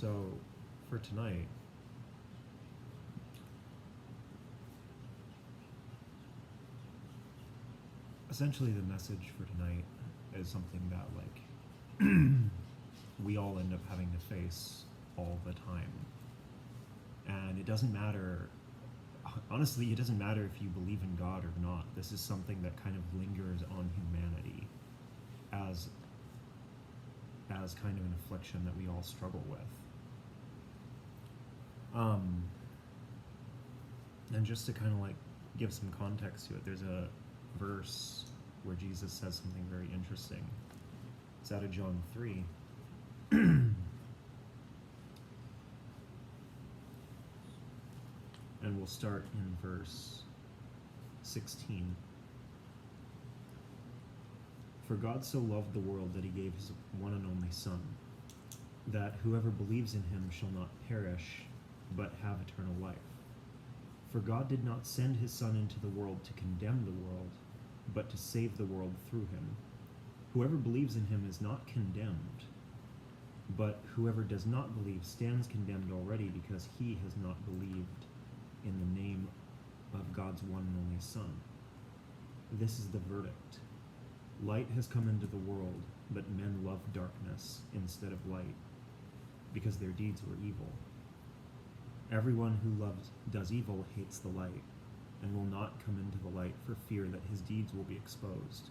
So, for tonight, essentially the message for tonight is something that, we all end up having to face all the time. And it doesn't matter, honestly, it doesn't matter if you believe in God or not. This is something that kind of lingers on humanity as kind of an affliction that we all struggle with. And just to kind of give some context to it, there's a verse where Jesus says something very interesting. It's out of John 3. And we'll start in verse 16. For God so loved the world that he gave his one and only Son, that whoever believes in him shall not perish, but have eternal life. For God did not send his Son into the world to condemn the world, but to save the world through him. Whoever believes in him is not condemned, but whoever does not believe stands condemned already, because he has not believed in the name of God's one and only Son. This is the verdict. Light has come into the world, but men love darkness instead of light, because their deeds were evil. Everyone who does evil hates the light, and will not come into the light for fear that his deeds will be exposed.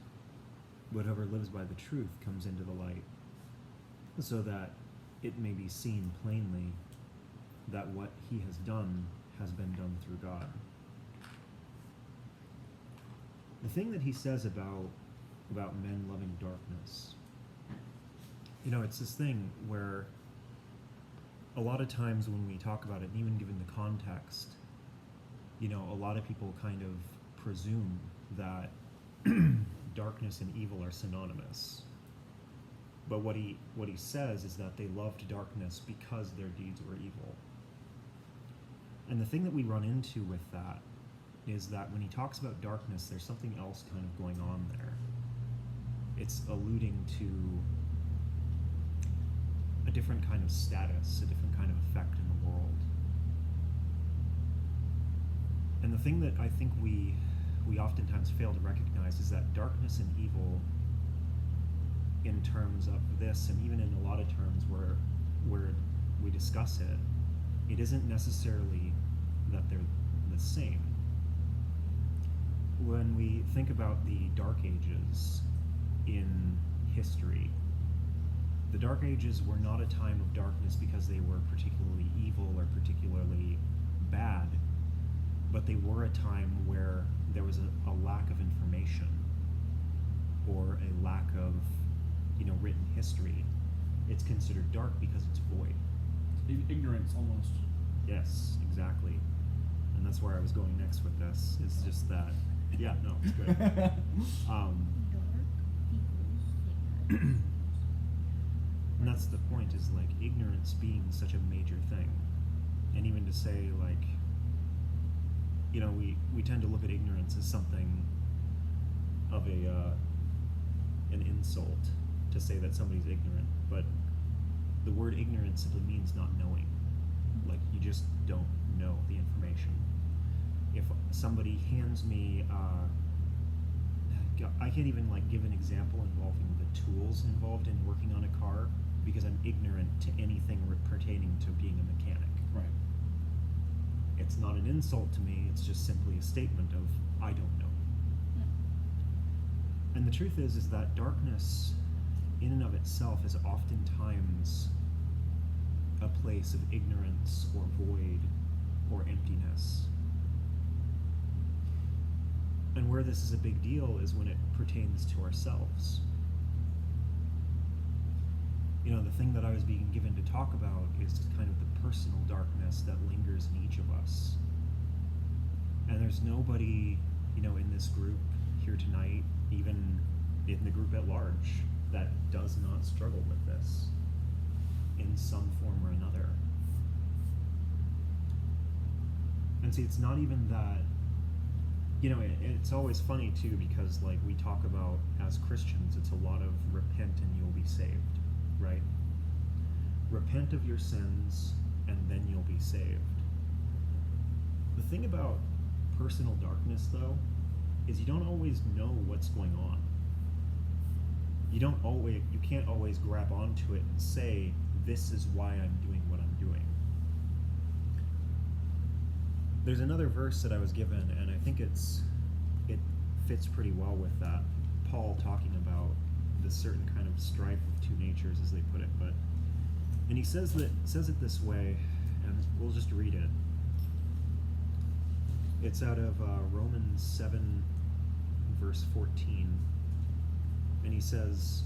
Whatever lives by the truth comes into the light, so that it may be seen plainly that what he has done has been done through God. The thing that he says about men loving darkness, it's this thing where a lot of times when we talk about it, and even given the context, a lot of people kind of presume that darkness and evil are synonymous. But what he says is that they loved darkness because their deeds were evil. And the thing that we run into with that is that when he talks about darkness, there's something else kind of going on there. It's alluding to a different kind of status, a different kind of effect in the world. And the thing that I think we oftentimes fail to recognize is that darkness and evil, in terms of this, and even in a lot of terms where we discuss it, it isn't necessarily that they're the same. When we think about the Dark Ages in history, the Dark Ages were not a time of darkness because they were particularly evil or particularly bad, but they were a time where there was a lack of information, or a lack of written history. It's considered dark because it's void. Ignorance, almost. Yes, exactly. And that's where I was going next with this, is just that, yeah, no, it's good. And that's the point, is ignorance being such a major thing. And even to say we tend to look at ignorance as something of an insult, to say that somebody's ignorant, but the word ignorant simply means not knowing. You just don't know the information. If somebody hands me, I can't even give an example involving the tools involved in working on a car, because I'm ignorant to anything pertaining to being a mechanic. Right. It's not an insult to me, it's just simply a statement of, I don't know. And the truth is that darkness, in and of itself, is oftentimes a place of ignorance or void or emptiness. And where this is a big deal is when it pertains to ourselves. The thing that I was being given to talk about is kind of the personal darkness that lingers in each of us. And there's nobody, in this group here tonight, even in the group at large, that does not struggle with this in some form or another. And see, it's not even that, it's always funny too, because we talk about, as Christians, it's a lot of repent and you'll be saved, right? Repent of your sins, and then you'll be saved. The thing about personal darkness, though, is you don't always know what's going on. You can't always grab onto it and say, this is why I'm doing what I'm doing. There's another verse that I was given, and I think it fits pretty well with that. Paul talking about the certain kind of strife of two natures, as they put it, and he says it this way, and we'll just read it. It's out of Romans 7, verse 14, and he says,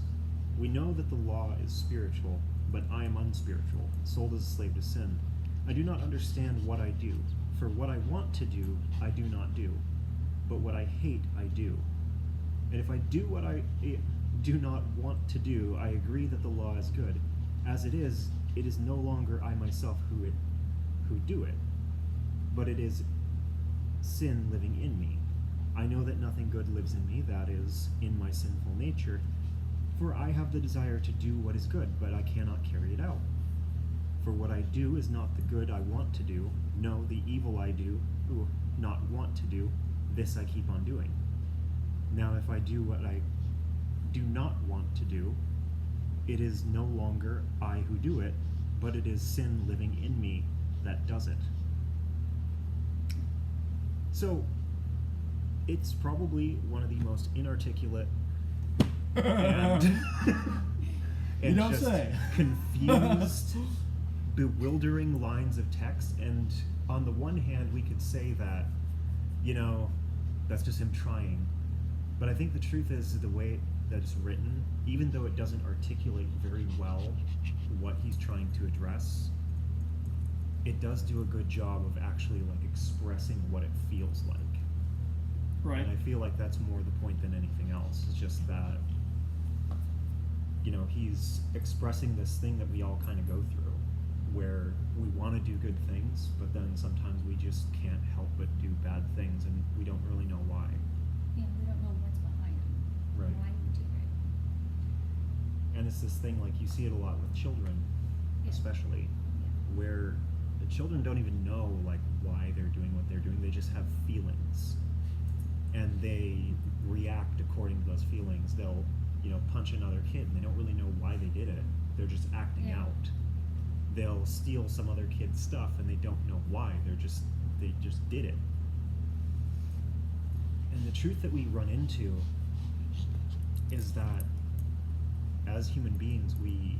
"We know that the law is spiritual, but I am unspiritual, sold as a slave to sin. I do not understand what I do, for what I want to do, I do not do, but what I hate, I do. And if I do what I do not want to do, I agree that the law is good. As it is no longer I myself who do it, but it is sin living in me. I know that nothing good lives in me, that is, in my sinful nature, for I have the desire to do what is good, but I cannot carry it out. For what I do is not the good I want to do, no, the evil I do not want to do, this I keep on doing. Now if I do what I do not want to do, it is no longer I who do it, but it is sin living in me that does it." So, it's probably one of the most inarticulate and, You don't just say. confused, bewildering lines of text. And on the one hand, we could say that, that's just him trying. But I think the truth is the way that it's written, even though it doesn't articulate very well what he's trying to address, it does do a good job of actually expressing what it feels like. Right. And I feel like that's more the point than anything else. It's just that, he's expressing this thing that we all kind of go through, where we want to do good things, but then sometimes we just can't help but do bad things, and we don't really know why. Yeah, we don't know what's behind them. Right. Why we do it. And it's this thing, you see it a lot with children, Yeah. especially, where the children don't even know, why they're doing what they're doing. They just have feelings. And they react according to those feelings. They'll, punch another kid, and they don't really know why they did it. They're just acting Yeah. out. They'll steal some other kid's stuff, and they don't know why. They just did it. And the truth that we run into is that as human beings, we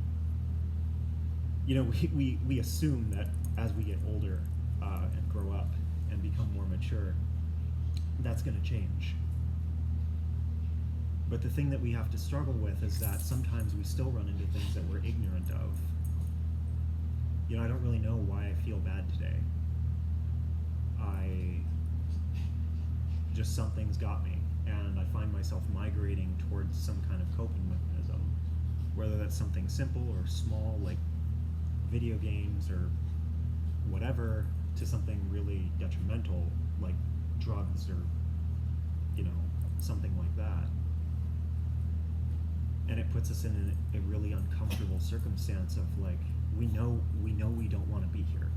assume that as we get older and grow up and become more mature, that's going to change. But the thing that we have to struggle with is that sometimes we still run into things that we're ignorant of. I don't really know why I feel bad today. Something's got me, and I find myself migrating towards some kind of coping mechanism, whether that's something simple or small, like video games or whatever, to something really detrimental, like drugs or, something like that. And it puts us in a really uncomfortable circumstance of we know we don't want to be here.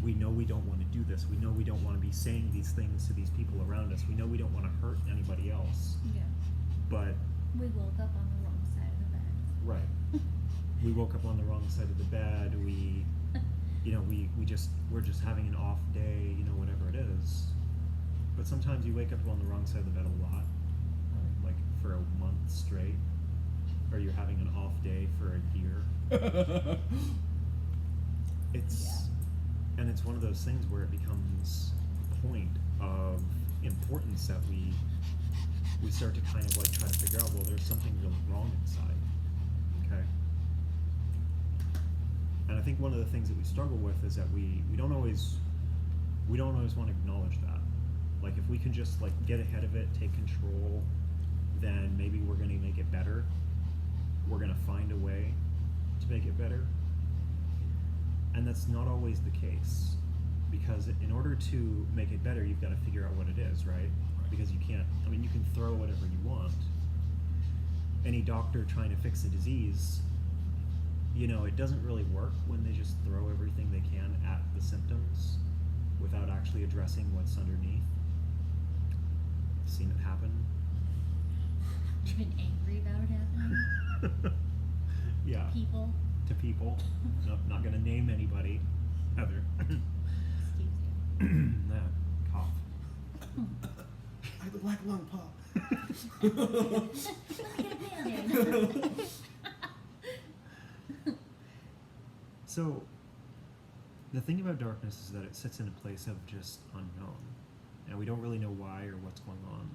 We know we don't want to do this. We know we don't want to be saying these things to these people around us. We know we don't want to hurt anybody else. Yeah. But We woke up on the wrong side of the bed. right. We woke up on the wrong side of the bed. We're just having an off day, whatever it is. But sometimes you wake up on the wrong side of the bed a lot, like for a month straight, or you're having an off day for a year. And it's one of those things where it becomes a point of importance that we start to kind of try to figure out, well, there's something really wrong inside. Okay? And I think one of the things that we struggle with is that we don't always want to acknowledge that. If we can just get ahead of it, take control, then maybe we're going to make it better. We're going to find a way to make it better. And that's not always the case, because in order to make it better, you've got to figure out what it is, right? Because you can throw whatever you want. Any doctor trying to fix a disease you know, it doesn't really work when they just throw everything they can at the symptoms without actually addressing what's underneath. I've seen it happen. You've been angry about it happening. Yeah. People. To people. Nope, not gonna name anybody. Heather. Excuse you. Nah, cough. I had the black lung pop. Let me get a Band-Aid. So, the thing about darkness is that it sits in a place of just unknown. And we don't really know why or what's going on.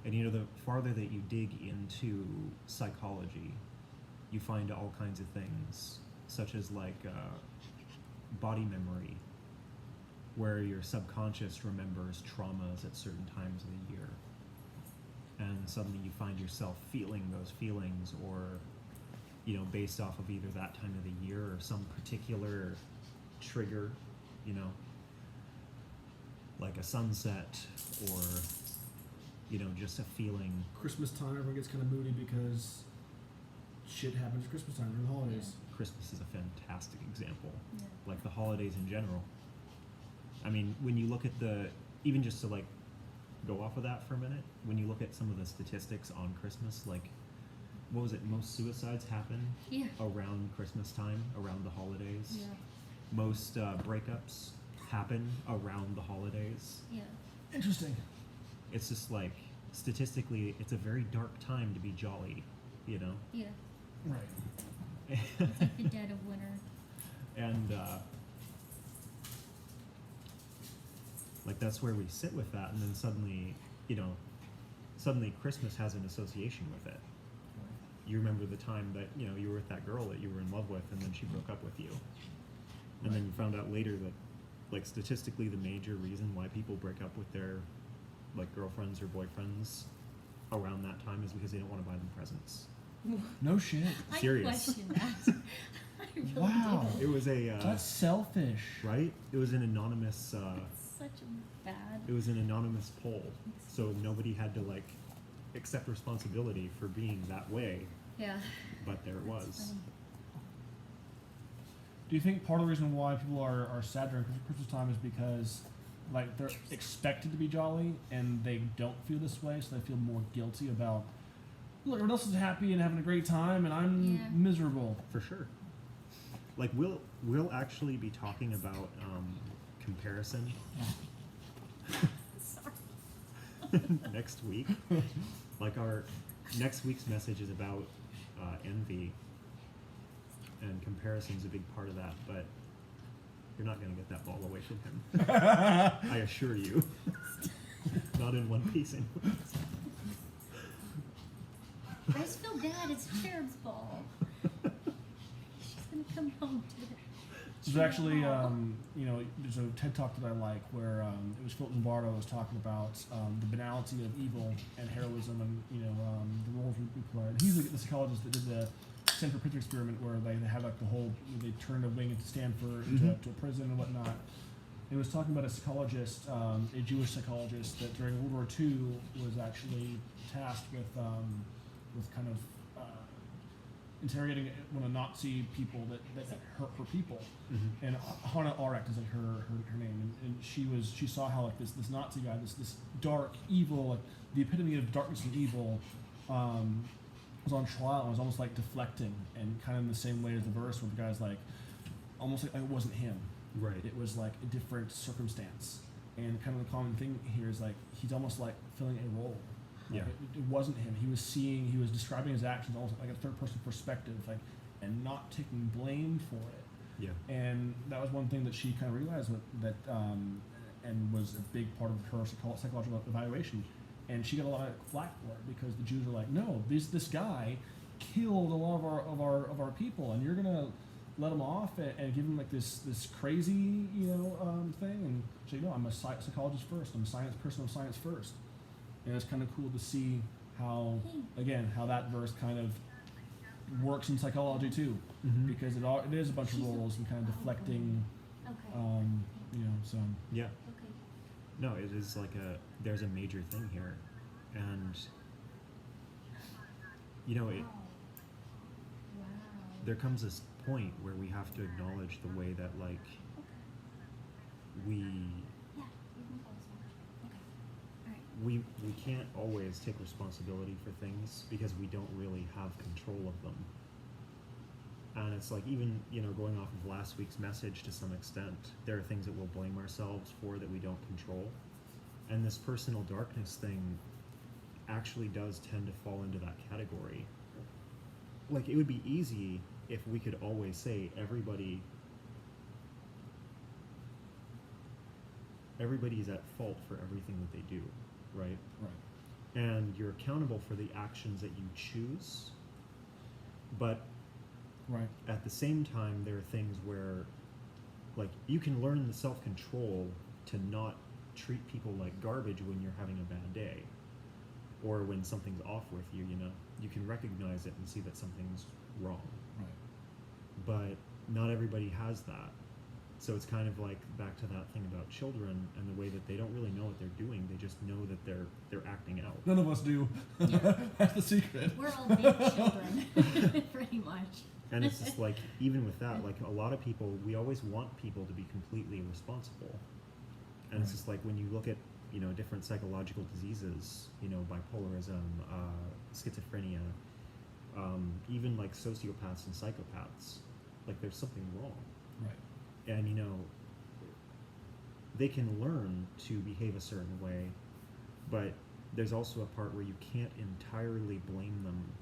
And you know, the farther that you dig into psychology, you find all kinds of things, such as like body memory, where your subconscious remembers traumas at certain times of the year. And suddenly you find yourself feeling those feelings, or, you know, based off of either that time of the year or some particular trigger, you know, like a sunset, or, you know, just a feeling. Christmas time, everyone gets kind of moody because shit happens at Christmas time during the holidays. Christmas is a fantastic example. Yeah. Like the holidays in general. I mean, when you look at the, even just to like go off of that for a minute, when you look at some of the statistics on Christmas, like, what was it, most suicides happen Yeah. around Christmas time, around the holidays. Yeah. Most breakups happen around the holidays. Yeah. Interesting. It's just like, statistically, it's a very dark time to be jolly, you know? Yeah. Right. It's like the dead of winter. And like that's where we sit with that, and then suddenly, you know, suddenly Christmas has an association with it. You remember the time that, you know, you were with that girl that you were in love with, and then she broke up with you, and then you found out later that, like, statistically the major reason why people break up with their like girlfriends or boyfriends around that time is because they don't want to buy them presents. No shit. I Serious. question that. I really Wow. do. It was a That's selfish. right. It was an anonymous. It's such a bad. It was an anonymous poll, so nobody had to like accept responsibility for being that way. Yeah. But there it That's was. funny. Do you think part of the reason why people are sad during Christmas time is because, like, they're expected to be jolly and they don't feel this way, so they feel more guilty about, look, everyone else is happy and having a great time, and I'm Yeah. miserable. For sure. Like we'll actually be talking about comparison Sorry. next week. Like our next week's message is about envy, and comparison's a big part of that. But you're not going to get that ball away from him. I assure you. Not in one piece, anyways. I just feel bad. It's Jared's ball. She's gonna come home to it. There's actually, you know, there's a TED Talk that I like where it was Philip Zimbardo was talking about the banality of evil and heroism, and you know the roles we play. And he's the psychologist that did the Stanford Prison experiment where they had like the whole, they turned a wing into Stanford into to a prison and whatnot. He was talking about a psychologist, a Jewish psychologist that during World War II was actually tasked with kind of interrogating one of the Nazi people that hurt her people. Mm-hmm. And Hannah Arendt is like her name, and she saw how like this Nazi guy, this dark evil, like the epitome of darkness and evil, was on trial and was almost like deflecting, and kind of in the same way as the verse where the guy's like almost like it wasn't him. Right. It was like a different circumstance, and kind of the common thing here is like he's almost like filling a role. Like Yeah. it wasn't him. He was describing his actions almost like a third person perspective, like, and not taking blame for it. Yeah. And that was one thing that she kind of realized and was a big part of her psychological evaluation. And she got a lot of flack for it because the Jews were like, no, this guy killed a lot of our people, and you're gonna let him off and give him like this crazy thing. And she's like, no, I'm a psychologist first. I'm a science person. I'm science first. And it's kind of cool to see how that verse kind of works in psychology too, Mm-hmm. because it is a bunch of roles and kind of deflecting, Okay. so. Yeah. Okay. No, it is like there's a major thing here, and you know it. Wow. there comes this point where we have to acknowledge the way that like we Yeah, you can close one. Okay. All right. we can't always take responsibility for things because we don't really have control of them. And it's like, even, you know, going off of last week's message to some extent, there are things that we'll blame ourselves for that we don't control. And this personal darkness thing actually does tend to fall into that category. Like, it would be easy if we could always say everybody's at fault for everything that they do, right? Right. And you're accountable for the actions that you choose, but Right. at the same time, there are things where, like, you can learn the self-control to not treat people like garbage when you're having a bad day, or when something's off with you. You know, you can recognize it and see that something's wrong. Right. But not everybody has that. So it's kind of like back to that thing about children and the way that they don't really know what they're doing. They just know that they're acting out. None of us do. Yeah. That's the secret. We're all big children, pretty much. And it's just like, even with that, like, a lot of people, we always want people to be completely responsible. And it's Right. just like, when you look at, you know, different psychological diseases, you know, bipolarism, schizophrenia, even like sociopaths and psychopaths, like, there's something wrong. Right. And, you know, they can learn to behave a certain way, but there's also a part where you can't entirely blame them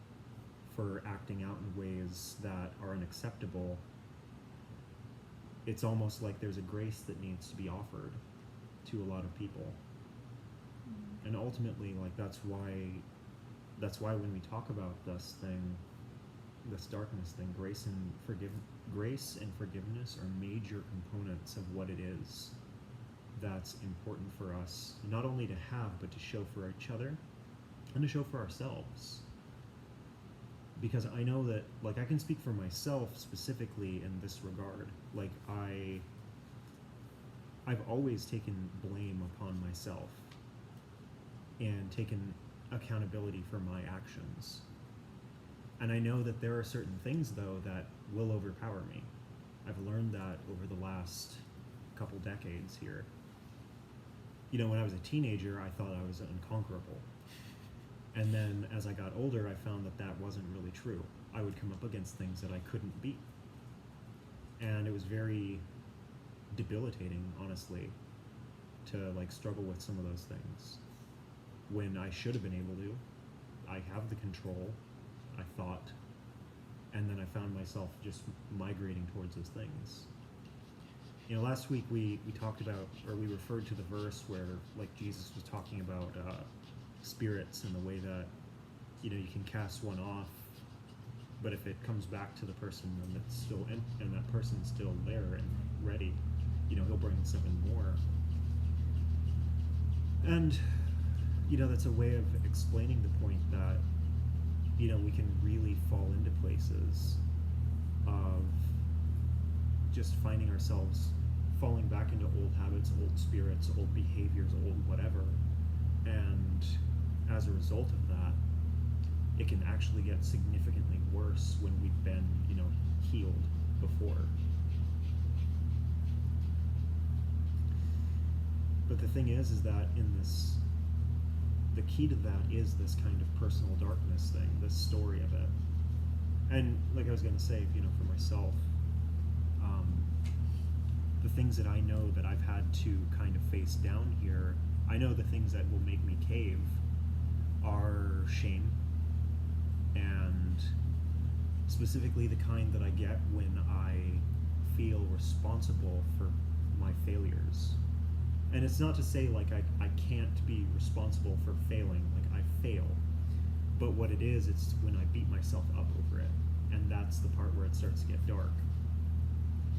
for acting out in ways that are unacceptable. It's almost like there's a grace that needs to be offered to a lot of people. And ultimately, like, that's why when we talk about this thing, this darkness thing, grace and forgiveness are major components of what it is that's important for us, not only to have, but to show for each other and to show for ourselves. Because I know that, like, I can speak for myself specifically in this regard. Like, I've always taken blame upon myself and taken accountability for my actions. And I know that there are certain things, though, that will overpower me. I've learned that over the last couple decades here. You know, when I was a teenager, I thought I was unconquerable. And then as I got older, I found that that wasn't really true. I would come up against things that I couldn't beat. And it was very debilitating, honestly, to, like, struggle with some of those things. When I should have been able to. I have the control, I thought, and then I found myself just migrating towards those things. You know, last week we talked about, or we referred to the verse where, like, Jesus was talking about spirits and the way that, you know, you can cast one off, but if it comes back to the person and it's still and that person's still there and ready, you know, he'll bring 7 more. And, you know, that's a way of explaining the point that, you know, we can really fall into places of just finding ourselves falling back into old habits, old spirits, old behaviors, old whatever. And as a result of that, it can actually get significantly worse when we've been, you know, healed before. But the thing is that in this, the key to that is this kind of personal darkness thing, this story of it. And like I was going to say, you know, for myself, the things that I know that I've had to kind of face down here, I know the things that will make me cave are shame, and specifically the kind that I get when I feel responsible for my failures. And it's not to say, like, I can't be responsible for failing, like, I fail. But what it is, it's when I beat myself up over it. And that's the part where it starts to get dark.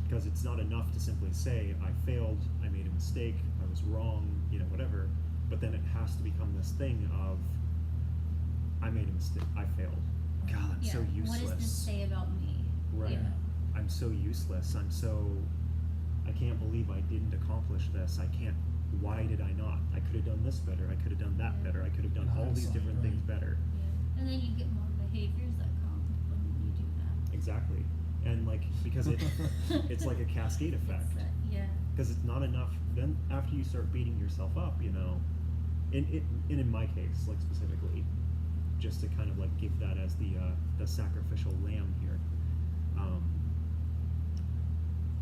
Because it's not enough to simply say, I failed, I made a mistake, I was wrong, you know, whatever. But then it has to become this thing of, I made a mistake, I failed. God, I'm Yeah. so useless. What does this say about me? Right. Yeah. I'm so useless. I can't believe I didn't accomplish this. Why did I not? I could have done this better. I could have done that Yeah. better. I could have done In all these hindsight, different right. things better. Yeah. And then you get more behaviors that come when you do that. exactly. And like because it's like a cascade effect. It's, yeah. Because it's not enough. Then after you start beating yourself up, you know, in my case, like specifically, just to kind of like give that as the sacrificial lamb here.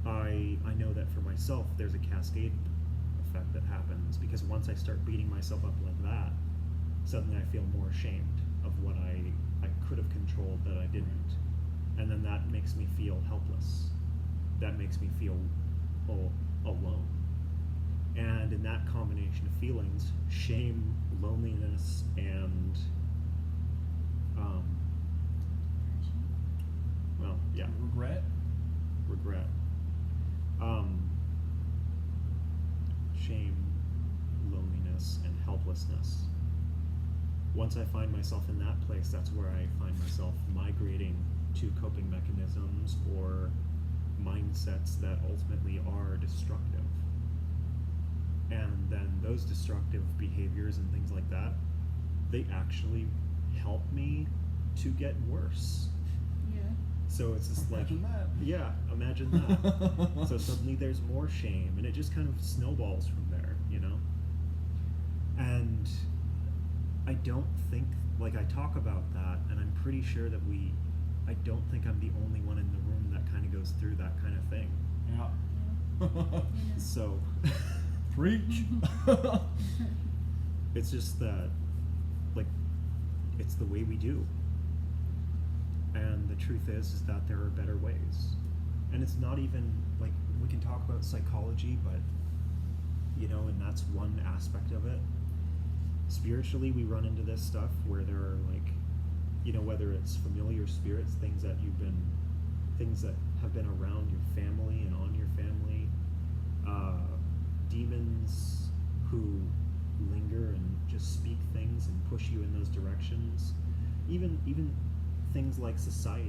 I know that for myself, there's a cascade effect that happens because once I start beating myself up like that, suddenly I feel more ashamed of what I could have controlled that I didn't, and then that makes me feel helpless. That makes me feel alone. And in that combination of feelings, shame, loneliness, and well, yeah, Regret. regret. Shame, loneliness, and helplessness. Once I find myself in that place, that's where I find myself migrating to coping mechanisms or mindsets that ultimately are destructive. And then those destructive behaviors and things like that, they actually help me to get worse. Yeah. So it's just like, Imagine that. yeah, imagine that. So suddenly there's more shame, and it just kind of snowballs from there, you know? And I don't think, like, I talk about that, and I'm pretty sure that I don't think I'm the only one in the room that kind of goes through that kind of thing. Yeah. Yeah. So, Preach. it's just that, like, it's the way we do. And the truth is that there are better ways. And it's not even, like, we can talk about psychology, but, you know, and that's one aspect of it. Spiritually, we run into this stuff where there are, like, you know, whether it's familiar spirits, things that have been around your family and on your family, demons who linger and just speak things and push you in those directions, even things like societal,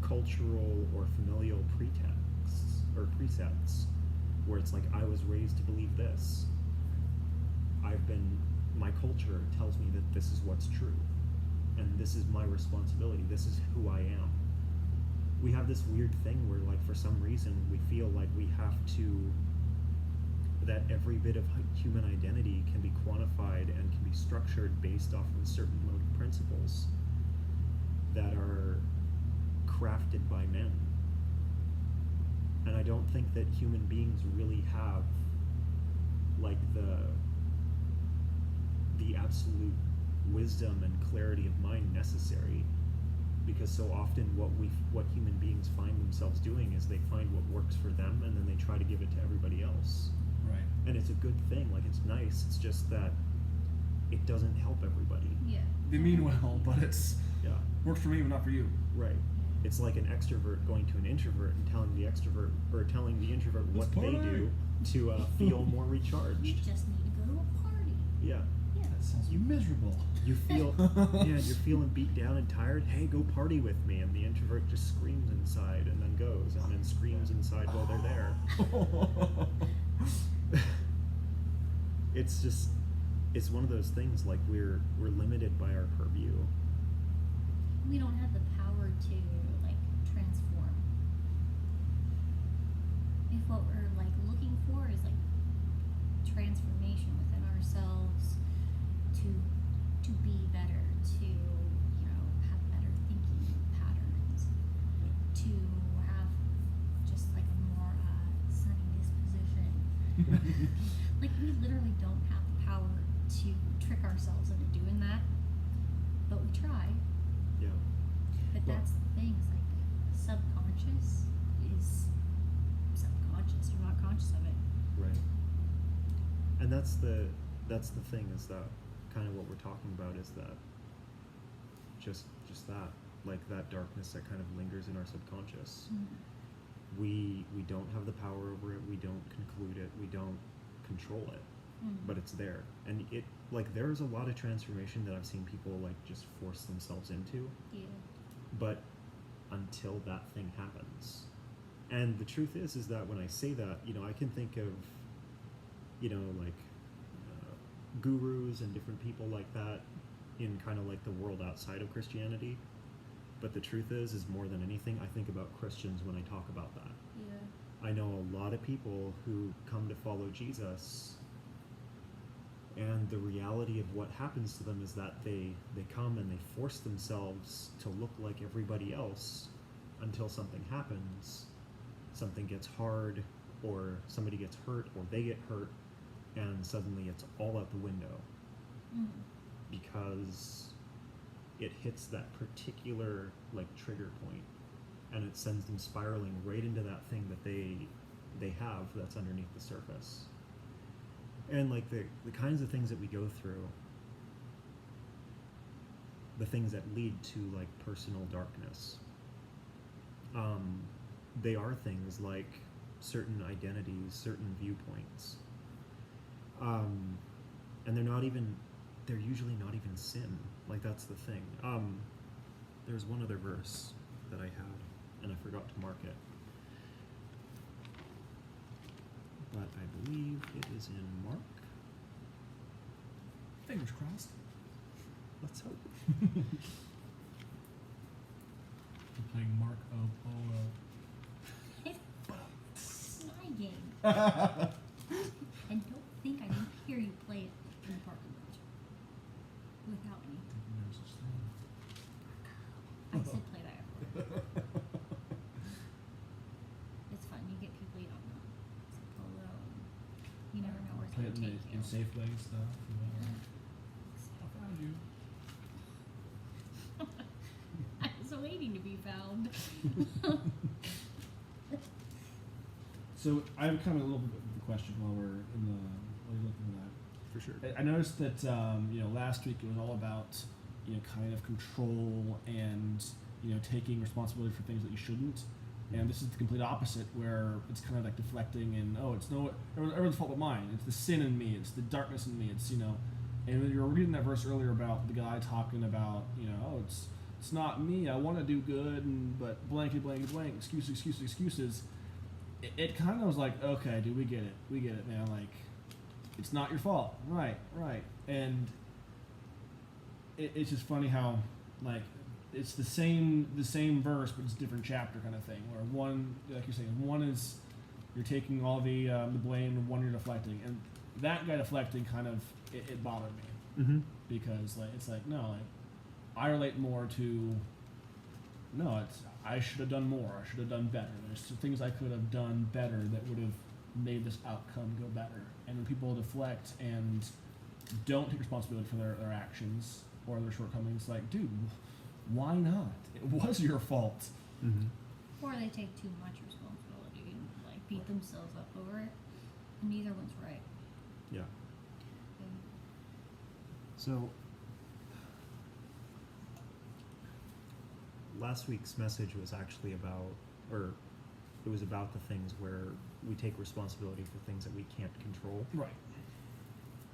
cultural, or familial pretexts or precepts, where it's like, I was raised to believe this. My culture tells me that this is what's true, and this is my responsibility, this is who I am. We have this weird thing where, like, for some reason, we feel like we have to, that every bit of human identity can be quantified and can be structured based off of a certain mode of principles that are crafted by men. And I don't think that human beings really have, like, the absolute wisdom and clarity of mind necessary, because so often what human beings find themselves doing is they find what works for them and then they try to give it to everybody else. Right. And it's a good thing, like, it's nice, it's just that it doesn't help everybody. Yeah. They mean well, but it's Yeah, works for me, but not for you. right. It's like an extrovert going to an introvert and telling the extrovert, or telling the introvert what Let's they party. do to feel more recharged. You just need to go to a party. Yeah. Yeah. That sounds miserable. You feel, yeah, you're feeling beat down and tired. Hey, go party with me. And the introvert just screams inside and then goes, and then screams inside while they're there. It's one of those things, like, we're limited by our purview. We don't have the power to, like, transform. If what we're, like, looking for is, like, transformation within ourselves to be better, to, you know, have better thinking patterns, to have just, like, a more sunny disposition. Like, we literally don't have the power to trick ourselves into doing that, but we try. Yeah. But Well- that's the thing, is like, subconscious is subconscious. You're not conscious of it. Right. And that's the thing, is that kind of what we're talking about, is that just that, like, that darkness that kind of lingers in our subconscious. We don't have the power over it, we don't conclude it, we don't control it, but it's there. And it, like, there's a lot of transformation that I've seen people, like, just force themselves into, Yeah. but until that thing happens. And the truth is that when I say that, you know, I can think of, you know, like, gurus and different people like that in kind of like the world outside of Christianity, But the truth is more than anything, I think about Christians when I talk about that. Yeah. I know a lot of people who come to follow Jesus, and the reality of what happens to them is that they come and they force themselves to look like everybody else until something happens, something gets hard, or somebody gets hurt, or they get hurt, and suddenly it's all out the window Mm. because it hits that particular like trigger point, and it sends them spiraling right into that thing that they have that's underneath the surface. And like the kinds of things that we go through, the things that lead to like personal darkness, they are things like certain identities, certain viewpoints, and they're usually not even sin. Like, that's the thing. There's one other verse that I had, and I forgot to mark it, but I believe it is in Mark. Fingers crossed. Let's hope. I'm playing Mark Polo. It's my game. And don't think I didn't hear you play it in the parking lot without me. I said play by ear. It's fun. You get people you don't know. It's like polo. And you never know where it's Play going it to in, take you. in safe way stuff. I found you. I was waiting to be found. So I have kind of a little bit of a question while you're looking at that. For sure. I noticed that last week it was all about kind of control and taking responsibility for things that you shouldn't, and this is the complete opposite, where it's kind of like deflecting and it's everyone's fault but mine. It's the sin in me. It's the darkness in me. It's And when you were reading that verse earlier about the guy talking about it's not me. I want to do good, but blankety blank blank excuses. It kind of was like, okay, dude, we get it, man. Like, it's not your fault, right? And it's just funny how like it's the same verse, but it's a different chapter kind of thing. Where one, like you're saying, one is you're taking all the blame, and one you're deflecting, and that guy deflecting kind of it bothered me Mm-hmm. because it's like no, like I relate more to I should have done more. I should have done better. There's some things I could have done better that would have made this outcome go better. And when people deflect and don't take responsibility for their actions or their shortcomings, like, dude, why not? It was your fault. Mm-hmm. Or they take too much responsibility and like beat themselves up over it. And neither one's right. Yeah. And So, last week's message was actually about the things where we take responsibility for things that we can't control. Right.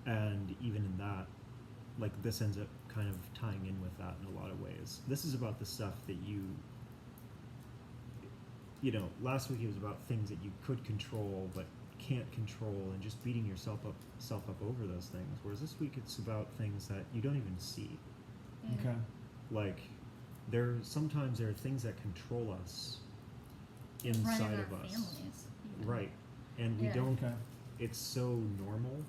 And even in that, like, this ends up kind of tying in with that in a lot of ways. This is about the stuff that last week it was about things that you could control but can't control, and just beating yourself up over those things. Whereas this week it's about things that you don't even see. yeah. Okay. Like, sometimes there are things that control us inside Running of our us. families. Right. And we Yeah. don't, Okay. it's so normal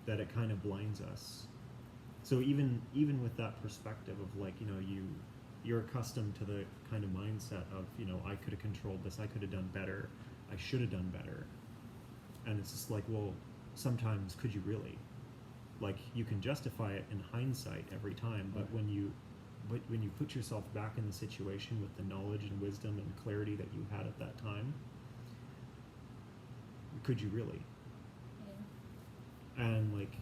that it kind of blinds us. So even with that perspective of like, you're accustomed to the kind of mindset of, I could have controlled this, I could have done better, I should have done better. And it's just like, well, sometimes could you really? Like, you can justify it in hindsight every time, but Right. when you put yourself back in the situation with the knowledge and wisdom and clarity that you had at that time, could you really? Yeah. And like,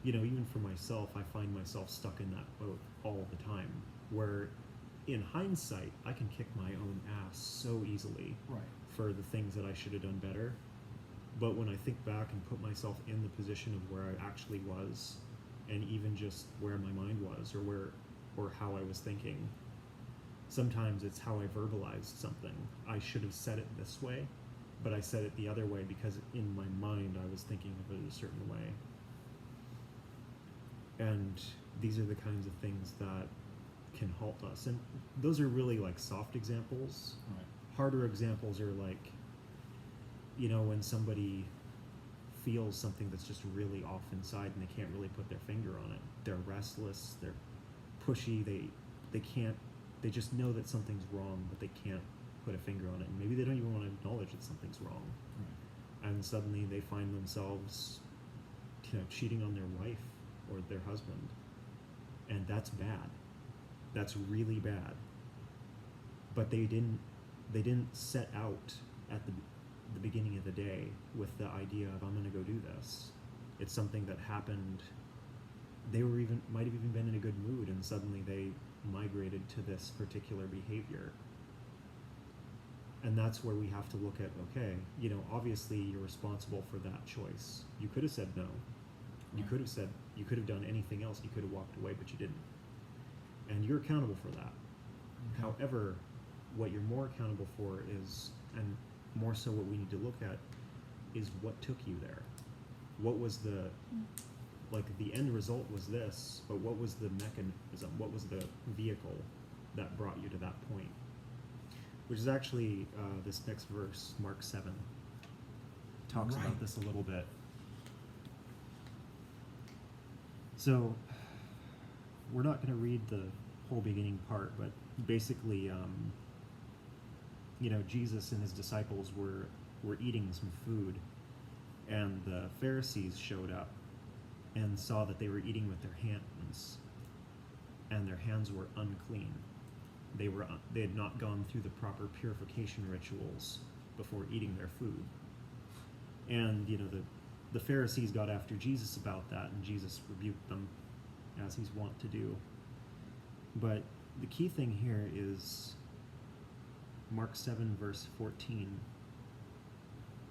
even for myself, I find myself stuck in that boat all the time, where in hindsight, I can kick my own ass so easily Right. for the things that I should have done better. But when I think back and put myself in the position of where I actually was, and even just where my mind was, or how I was thinking, sometimes it's how I verbalized something. I should have said it this way, but I said it the other way because in my mind I was thinking of it a certain way. And these are the kinds of things that can halt us. And those are really like soft examples. Right. Harder examples are like, when somebody feels something that's just really off inside and they can't really put their finger on it. They're restless, they're pushy, they just know that something's wrong, but they can't put a finger on it. And maybe they don't even want to acknowledge that something's wrong. Right. And suddenly they find themselves, cheating on their wife or their husband. And that's bad. That's really bad. But they didn't set out at the beginning of the day with the idea of, I'm going to go do this. It's something that happened. They might have even been in a good mood, and suddenly they migrated to this particular behavior. And that's where we have to look at, okay, obviously you're responsible for that choice. You could have said no. You could have done anything else. You could have walked away, but you didn't. And you're accountable for that. Okay. However, what you're more accountable for is, and more so what we need to look at, is what took you there. What was the end result was this, but what was the mechanism, what was the vehicle that brought you to that point? Which is actually this next verse, Mark 7, talks Right. about this a little bit. So, we're not going to read the whole beginning part, but basically, Jesus and his disciples were eating some food, and the Pharisees showed up and saw that they were eating with their hands, and their hands were unclean. They had not gone through the proper purification rituals before eating their food. And the Pharisees got after Jesus about that, and Jesus rebuked them, as he's wont to do. But the key thing here is Mark 7, verse 14.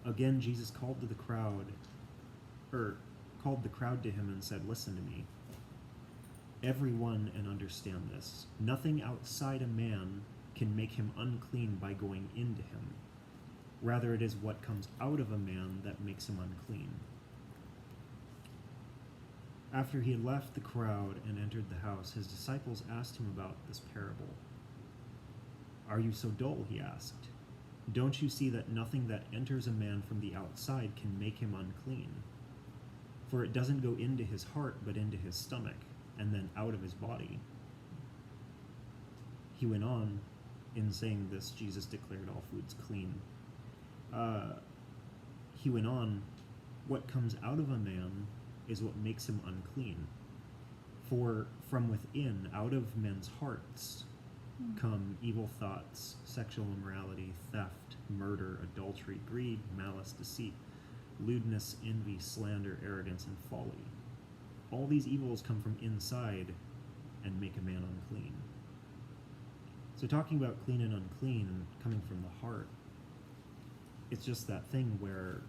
Again, Jesus called the crowd to him and said, "Listen to me, everyone, and understand this. Nothing outside a man can make him unclean by going into him. Rather, it is what comes out of a man that makes him unclean." After he had left the crowd and entered the house, his disciples asked him about this parable. "Are you so dull?" he asked. "Don't you see that nothing that enters a man from the outside can make him unclean? For it doesn't go into his heart, but into his stomach, and then out of his body." He went on, in saying this, Jesus declared all foods clean. He went on, "What comes out of a man is what makes him unclean. For from within, out of men's hearts, come evil thoughts, sexual immorality, theft, murder, adultery, greed, malice, deceit, lewdness, envy, slander, arrogance, and folly. All these evils come from inside and make a man unclean." So talking about clean and unclean and coming from the heart, it's just that thing where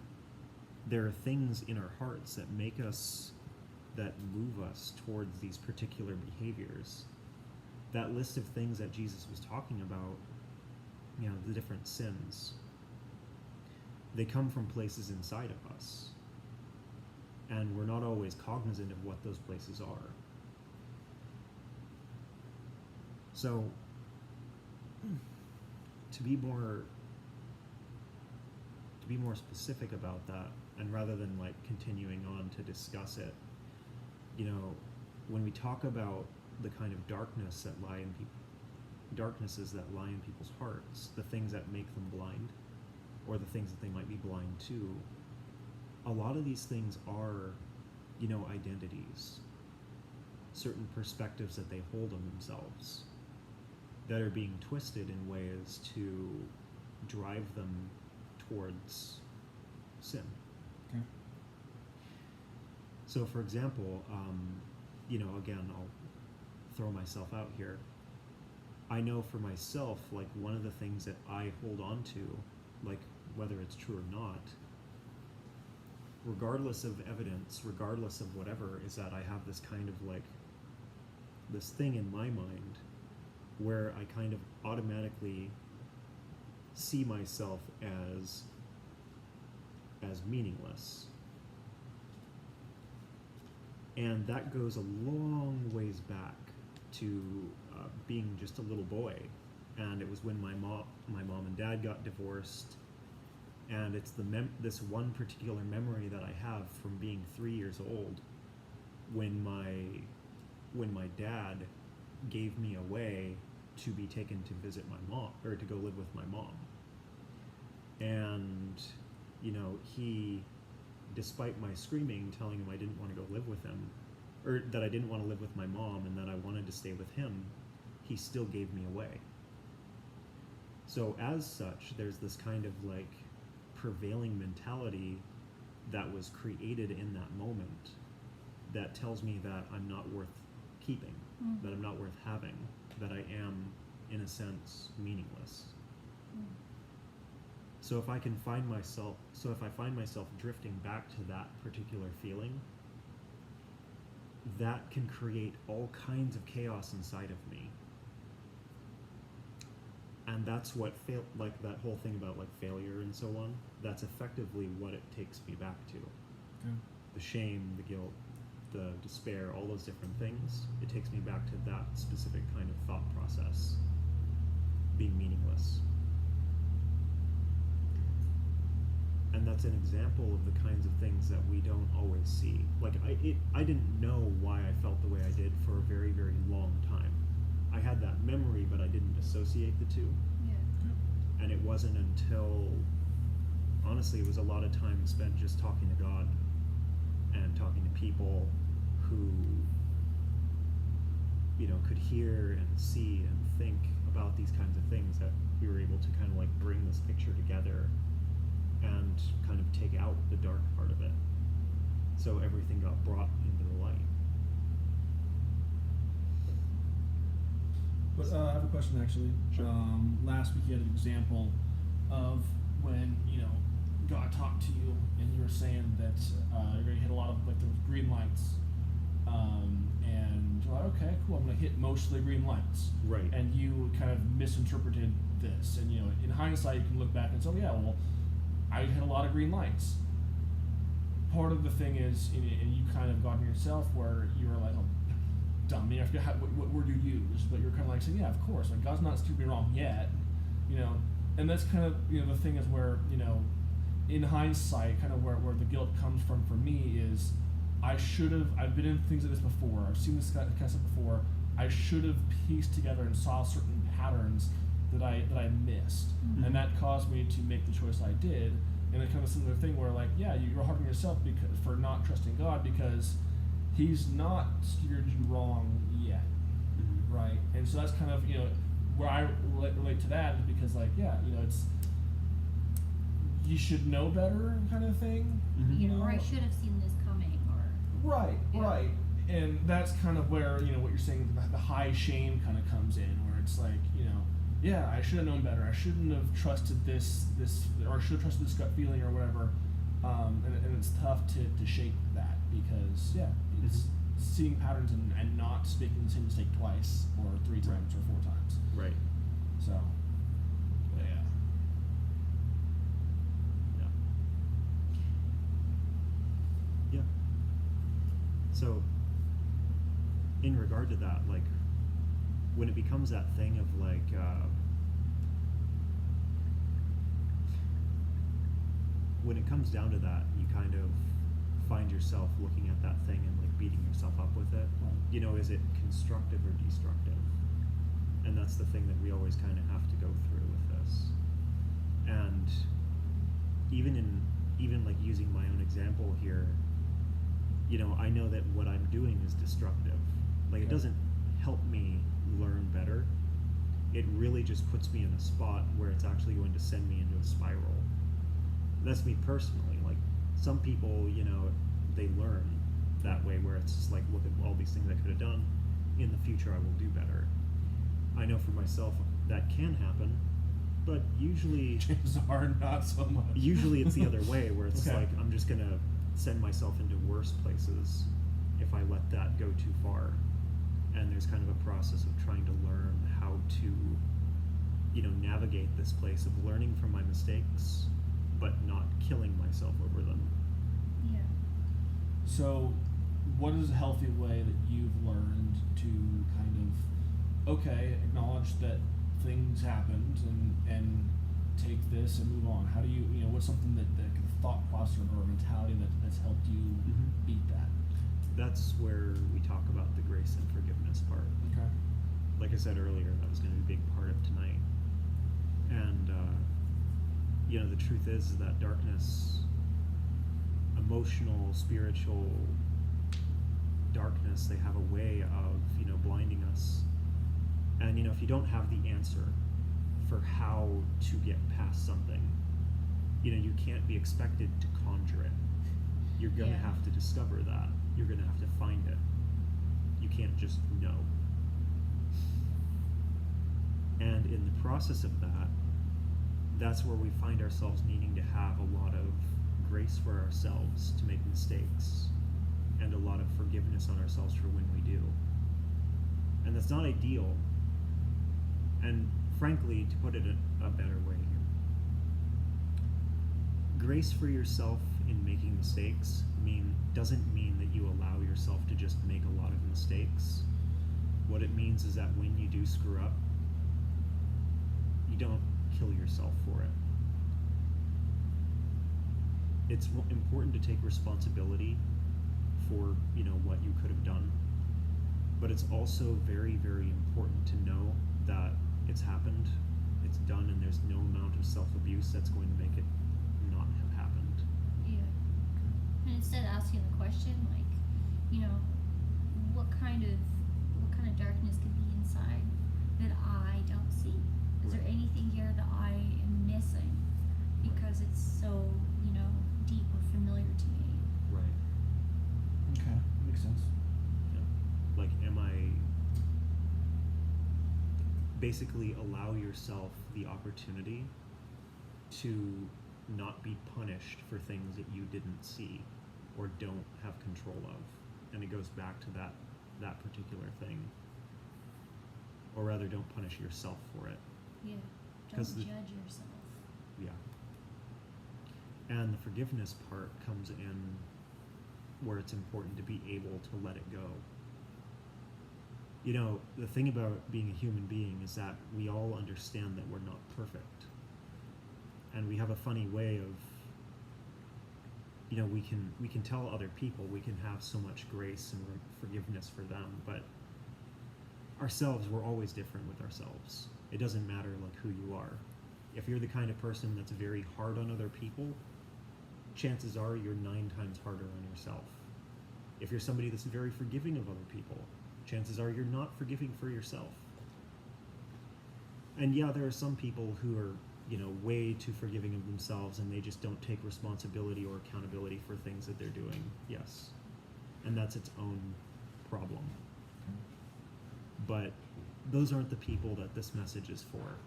there are things in our hearts that that move us towards these particular behaviors. That list of things that Jesus was talking about, the different sins, they come from places inside of us. And we're not always cognizant of what those places are. So, to be more specific about that, and rather than continuing on to discuss it, when we talk about the kind of darknesses that lie in people's hearts, the things that make them blind, or the things that they might be blind to, a lot of these things are, identities, certain perspectives that they hold on themselves that are being twisted in ways to drive them towards sin. Okay. So, for example, again, I'll throw myself out here. I know for myself, one of the things that I hold on to, whether it's true or not, regardless of evidence, regardless of whatever, is that I have this kind of this thing in my mind where I kind of automatically see myself as meaningless. And that goes a long ways back to being just a little boy, and it was when my mom and dad got divorced, and it's this one particular memory that I have from being 3 years old, when my dad gave me away to be taken to visit my mom, or to go live with my mom. And he, despite my screaming, telling him I didn't want to go live with him, or that I didn't want to live with my mom and that I wanted to stay with him, he still gave me away. So as such, there's this kind of like prevailing mentality that was created in that moment that tells me that I'm not worth keeping, that I'm not worth having, that I am, in a sense, meaningless. So if I find myself drifting back to that particular feeling, that can create all kinds of chaos inside of me. And that's what like that whole thing about like failure and so on, that's effectively what it takes me back to. Yeah. The shame, the guilt, the despair, all those different things, it takes me back to that specific kind of thought process, being meaningless. And that's an example of the kinds of things that we don't always see. Like I didn't know why I felt the way I did for a very, very long time. I had that memory, but I didn't associate the two. Yeah. And it wasn't until, honestly, it was a lot of time spent just talking to God and talking to people who, could hear and see and think about these kinds of things, that we were able to kind of like bring this picture together and kind of take out the dark part of it. So everything got brought into the light. But I have a question actually. Sure. Last week you had an example of when God talked to you and you were saying that you're going to hit a lot of like those green lights, and you're like, okay, cool, I'm going to hit mostly green lights. Right. And you kind of misinterpreted this, and in hindsight you can look back and say, oh, yeah, well, I hit a lot of green lights. Part of the thing is, and you kind of got in yourself where you were like, oh, dumb, I forget what word you use, but you're kind of like saying, yeah, of course, like God's not stupid wrong yet, and that's kind of, the thing is where, in hindsight, kind of where the guilt comes from for me is, I've been in things like this before, I've seen this kind of stuff before, I should have pieced together and saw certain patterns that I missed, and that caused me to make the choice I did. And it's kind of a similar thing where, like, yeah, you're hard on yourself for not trusting God, because He's not steered you wrong yet, right? And so that's kind of where I relate to that, is because, like, yeah, it's you should know better kind of thing, Or I should have seen this coming, or right, Yeah. right. And that's kind of where what you're saying, the high shame kind of comes in, where it's like yeah, I should have known better. I shouldn't have trusted this, or I should have trusted this gut feeling or whatever. And it's tough to shake that, because it's seeing patterns and not making the same mistake twice or 3 times or 4 times. Right. So, yeah. Yeah. So, in regard to that, like, when it becomes that thing of like, when it comes down to that, you kind of find yourself looking at that thing and like beating yourself up with it. Is it constructive or destructive? And that's the thing that we always kind of have to go through with this. And even like using my own example here, I know that what I'm doing is destructive. Like, it doesn't help me learn better. It really just puts me in a spot where it's actually going to send me into a spiral. That's me personally. Like, some people, they learn that way, where it's just like, look at all these things I could have done. In the future, I will do better. I know for myself that can happen, but usually Chances are not so much. Usually it's the other way, where it's Okay. like, I'm just gonna send myself into worse places if I let that go too far. And there's kind of a process of trying to learn how to, navigate this place of learning from my mistakes, but not killing myself over them. yeah. So, what is a healthy way that you've learned to kind of, okay, acknowledge that things happened and take this and move on? How do you, what's something that kind of thought process or mentality that's helped you beat that? That's where we talk about the grace and forgiveness part. Okay. Like I said earlier, that was going to be a big part of tonight. And, the truth is that darkness, emotional, spiritual darkness, they have a way of, blinding us. And, if you don't have the answer for how to get past something, you can't be expected to conjure it. You're going to Yeah. have to discover that. You're going to have to find it. You can't just know. And in the process of that, that's where we find ourselves needing to have a lot of grace for ourselves to make mistakes and a lot of forgiveness on ourselves for when we do. And that's not ideal. And frankly, to put it a better way here, grace for yourself in making mistakes doesn't mean that you allow yourself to just make a lot of mistakes. What it means is that when you do screw up, you don't kill yourself for it. It's important to take responsibility for, what you could have done. But it's also very, very important to know that it's happened, it's done, and there's no amount of self-abuse that's going to make it not have happened. Yeah. And instead of asking the question, like, what kind of darkness could be inside that I don't see? Is there Right. anything here that I am missing because it's so, deep or familiar to me? Right. Okay, makes sense. Like, basically allow yourself the opportunity to not be punished for things that you didn't see or don't have control of. And it goes back to that particular thing. Or rather, don't punish yourself for it. Yeah. 'Cause Don't the- judge yourself. Yeah. And the forgiveness part comes in where it's important to be able to let it go. The thing about being a human being is that we all understand that we're not perfect. And we have a funny way of, we can tell other people, we can have so much grace and forgiveness for them, but ourselves, we're always different with ourselves. It doesn't matter like who you are. If you're the kind of person that's very hard on other people, chances are you're 9 times harder on yourself. If you're somebody that's very forgiving of other people, chances are you're not forgiving for yourself. And yeah, there are some people who are, way too forgiving of themselves and they just don't take responsibility or accountability for things that they're doing. Yes. And that's its own problem. But those aren't the people that this message is for.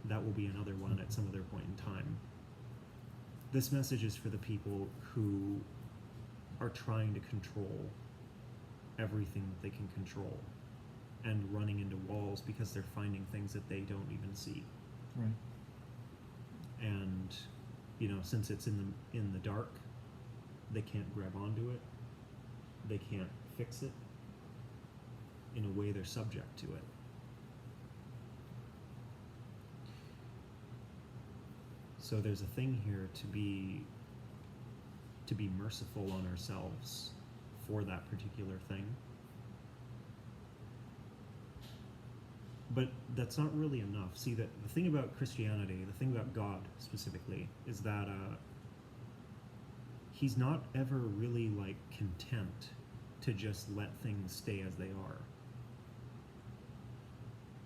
That will be another one at some other point in time. This message is for the people who are trying to control everything that they can control and running into walls because they're finding things that they don't even see. Right. And since it's in the dark, they can't grab onto it, they can't fix it. In a way, they're subject to it. So there's a thing here to be merciful on ourselves for that particular thing. But that's not really enough. See, the thing about Christianity, the thing about God specifically, is that he's not ever really content to just let things stay as they are.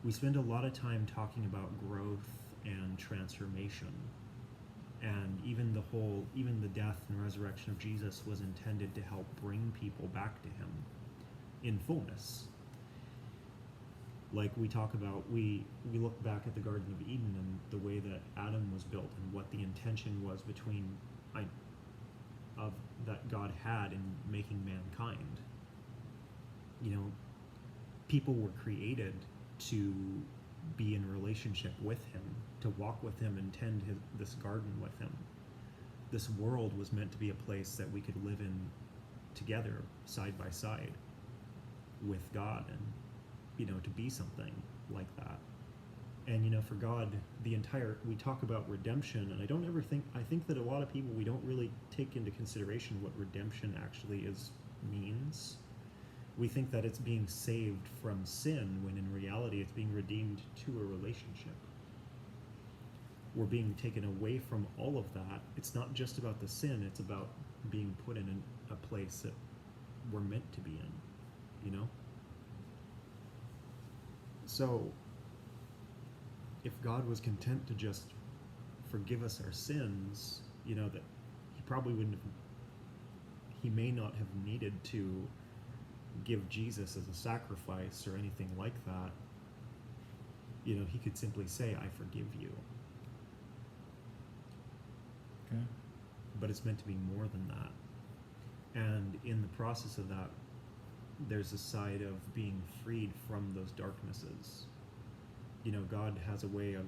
We spend a lot of time talking about growth and transformation. And even the death and resurrection of Jesus was intended to help bring people back to him in fullness. Like we talk about, we look back at the Garden of Eden and the way that Adam was built and what the intention was that God had in making mankind. People were created to be in a relationship with him, to walk with him and tend this garden with him. This world was meant to be a place that we could live in together side by side with God, and to be something like that. And for God, we talk about redemption, and I think that a lot of people, we don't really take into consideration what redemption actually means. We think that it's being saved from sin, when in reality it's being redeemed to a relationship. We're being taken away from all of that. It's not just about the sin, it's about being put in a place that we're meant to be in, So, if God was content to just forgive us our sins, that he may not have needed to give Jesus as a sacrifice or anything like that. He could simply say, I forgive you. Okay. But it's meant to be more than that. And in the process of that, there's a side of being freed from those darknesses. God has a way of,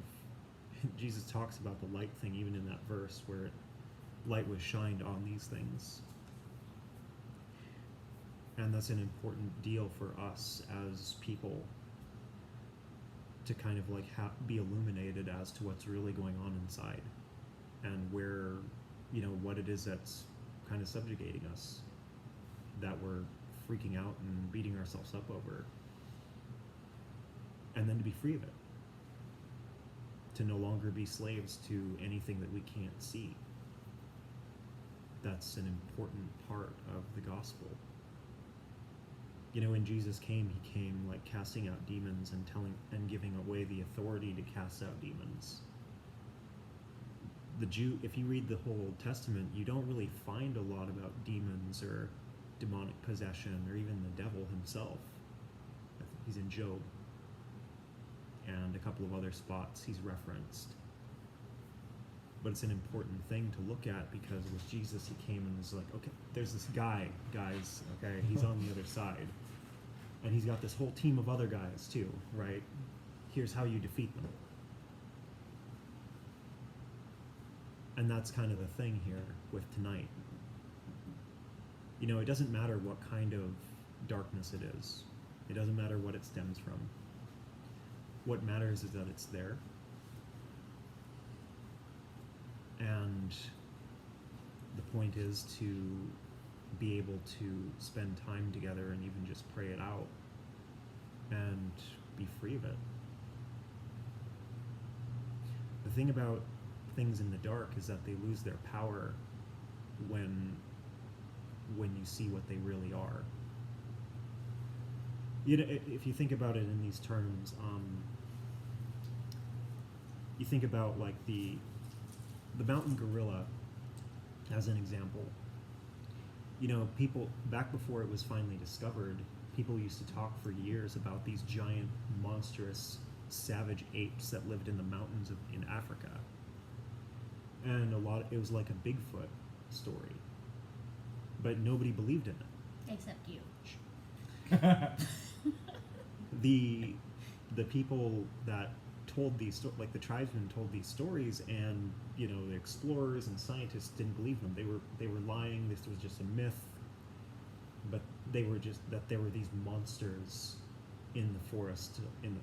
Jesus talks about the light thing even in that verse where light was shined on these things. And that's an important deal for us as people, to kind of like be illuminated as to what's really going on inside, and where, what it is that's kind of subjugating us, that we're freaking out and beating ourselves up over, and then to be free of it, to no longer be slaves to anything that we can't see. That's an important part of the gospel. When Jesus came, he came like casting out demons and giving away the authority to cast out demons. If you read the whole Old Testament, you don't really find a lot about demons or demonic possession or even the devil himself. I think he's in Job, and a couple of other spots he's referenced. But it's an important thing to look at, because with Jesus, he came and was like, okay, there's this guy, guys, okay, he's on the other side. And he's got this whole team of other guys too, right? Here's how you defeat them. And that's kind of the thing here with tonight. It doesn't matter what kind of darkness it is. It doesn't matter what it stems from. What matters is that it's there. And the point is to be able to spend time together and even just pray it out and be free of it. The thing about things in the dark is that they lose their power when you see what they really are. If you think about it in these terms, you think about like the mountain gorilla as an example. People, back before it was finally discovered, people used to talk for years about these giant, monstrous, savage apes that lived in the mountains in Africa. And it was like a Bigfoot story. But nobody believed in it. Except you. The people that told these like the tribesmen told these stories, and the explorers and scientists didn't believe them. They were lying. This was just a myth. But there were these monsters in the forest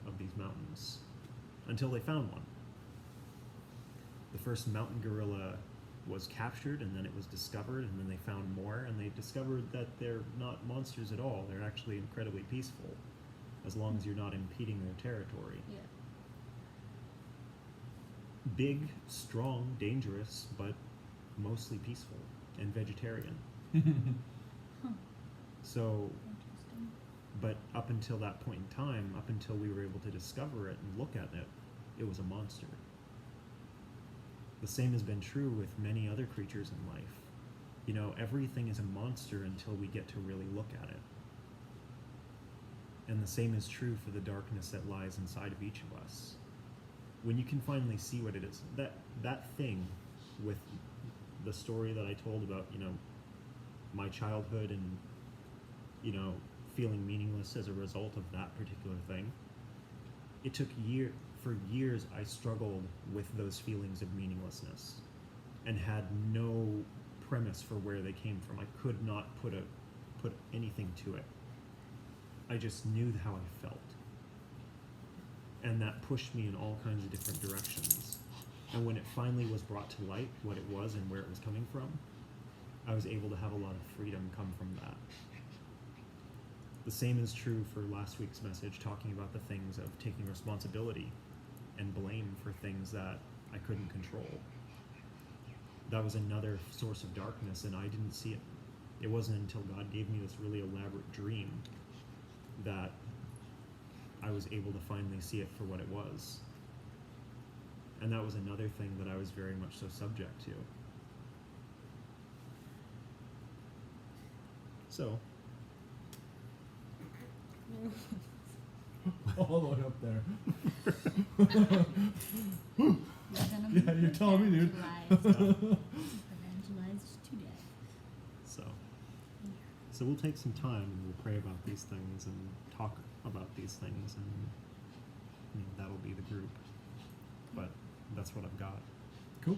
of these mountains, until they found one. The first mountain gorilla was captured, and then it was discovered, and then they found more, and they discovered that they're not monsters at all. They're actually incredibly peaceful, as long as you're not impeding their territory. Yeah. Big, strong, dangerous, but mostly peaceful and vegetarian. Huh. So, Interesting. but up until that point in time, up until we were able to discover it and look at it, it was a monster. The same has been true with many other creatures in life. Everything is a monster until we get to really look at it. And the same is true for the darkness that lies inside of each of us. When you can finally see what it is, that thing with the story that I told about, my childhood and, feeling meaningless as a result of that particular thing, it took for years I struggled with those feelings of meaninglessness and had no premise for where they came from. I could not put put anything to it. I just knew how I felt. And that pushed me in all kinds of different directions. And when it finally was brought to light what it was and where it was coming from, I was able to have a lot of freedom come from that. The same is true for last week's message, talking about the things of taking responsibility and blame for things that I couldn't control. That was another source of darkness, and I didn't see it. It wasn't until God gave me this really elaborate dream that I was able to finally see it for what it was. And that was another thing that I was very much so subject to. So, All the way up there. You're gonna be Yeah, you're telling me, dude. Evangelized today. so we'll take some time and we'll pray about these things and talk about these things, and that'll be the group. But that's what I've got. Cool.